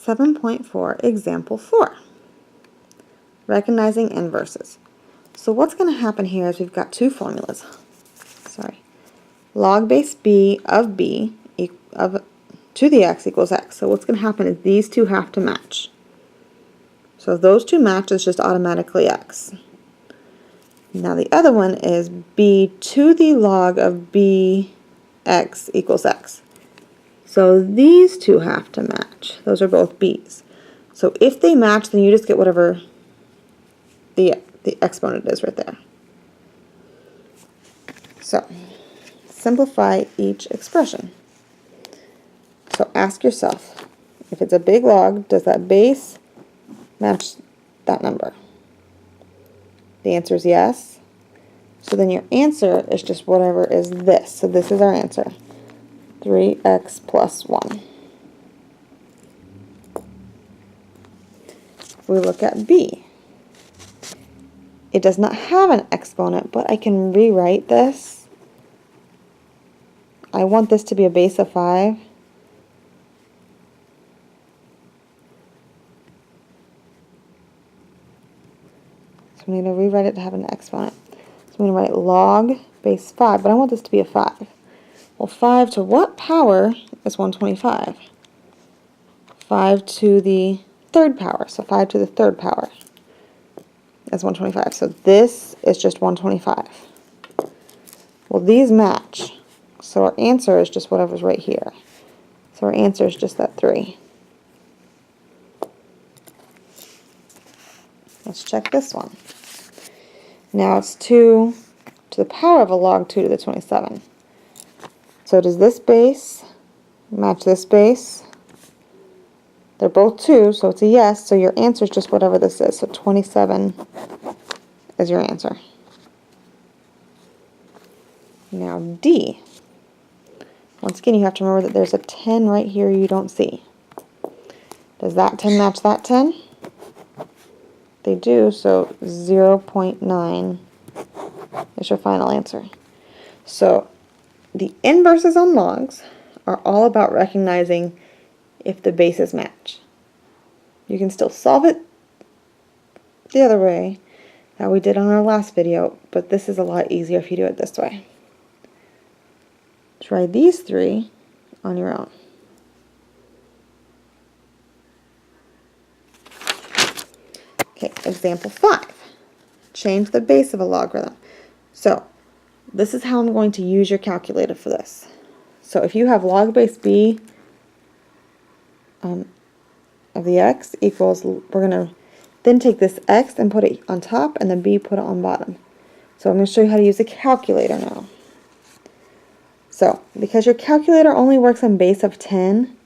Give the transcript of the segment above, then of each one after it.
7.4, example 4, recognizing inverses. So what's going to happen here is we've got two formulas. Log base b of b to the x equals x. So what's going to happen is these two have to match. So if those two match, it's just automatically x. Now the other one is b to the log of bx equals x. So these two have to match. Those are both b's. So if they match, then you just get whatever the exponent is right there. So simplify each expression. So ask yourself, if it's a big log, does that base match that number? The answer is yes. So then your answer is just whatever is this. So this is our answer, 3x plus 1. We look at b. It does not have an exponent, but I can rewrite this. I want this to be a base of 5. So I'm going to rewrite it to have an exponent. So I'm going to write log base 5, but I want this to be a 5. Well, 5 to what power is 125? 5 to the third power, so 5 to the third power is 125. So this is just 125. Well, these match, so our answer is just whatever's right here. So our answer is just that 3. Let's check this one. Now it's 2 to the power of a log 2 to the 27. So does this base match this base? They're both 2, so it's a yes, so your answer is just whatever this is. So 27 is your answer. Now D. Once again, you have to remember that there's a 10 right here you don't see. Does that 10 match that 10? They do, so 0.9 is your final answer. So the inverses on logs are all about recognizing if the bases match. You can still solve it the other way that we did on our last video, but this is a lot easier if you do it this way. Try these 3 on your own. Okay, example 5. Change the base of a logarithm. So this is how I'm going to use your calculator for this. So if you have log base b of the x equals, we're going to then take this x and put it on top and the b put it on bottom. So I'm going to show you how to use a calculator now. So because your calculator only works on base of 10,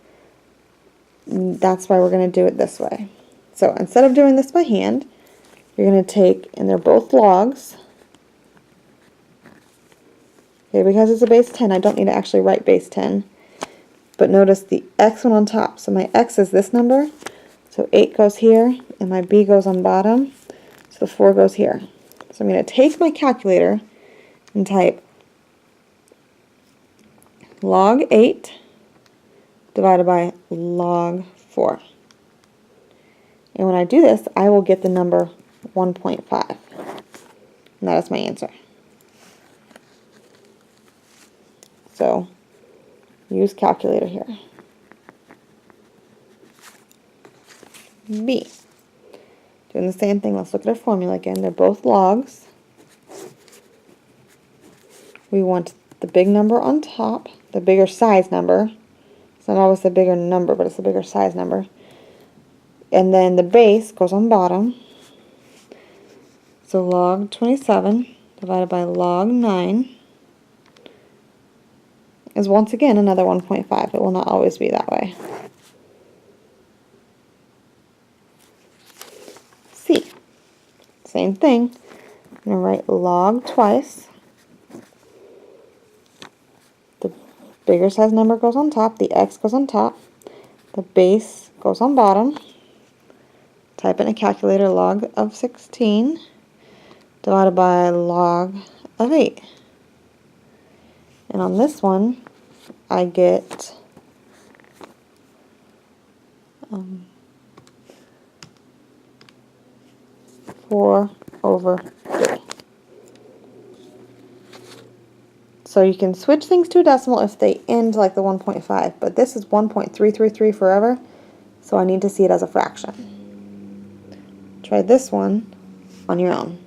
that's why we're going to do it this way. So instead of doing this by hand, you're going to take, and they're both logs. Okay, because it's a base 10, I don't need to actually write base 10. But notice the x one on top. So my x is this number. So 8 goes here, and my b goes on bottom. So the 4 goes here. So I'm going to take my calculator and type log 8 divided by log 4. And when I do this, I will get the number 1.5. And that is my answer. So use calculator here. B. Doing the same thing. Let's look at our formula again. They're both logs. We want the big number on top, the bigger size number. It's not always the bigger number, but it's the bigger size number. And then the base goes on bottom. So log 27 divided by log 9 is once again another 1.5. It will not always be that way. C. Same thing. I'm going to write log twice. The bigger size number goes on top. The x goes on top. The base goes on bottom. Type in a calculator, log of 16 divided by log of 8. And on this one, I get 4/3. So you can switch things to a decimal if they end like the 1.5, but this is 1.333 forever, so I need to see it as a fraction. Try this one on your own.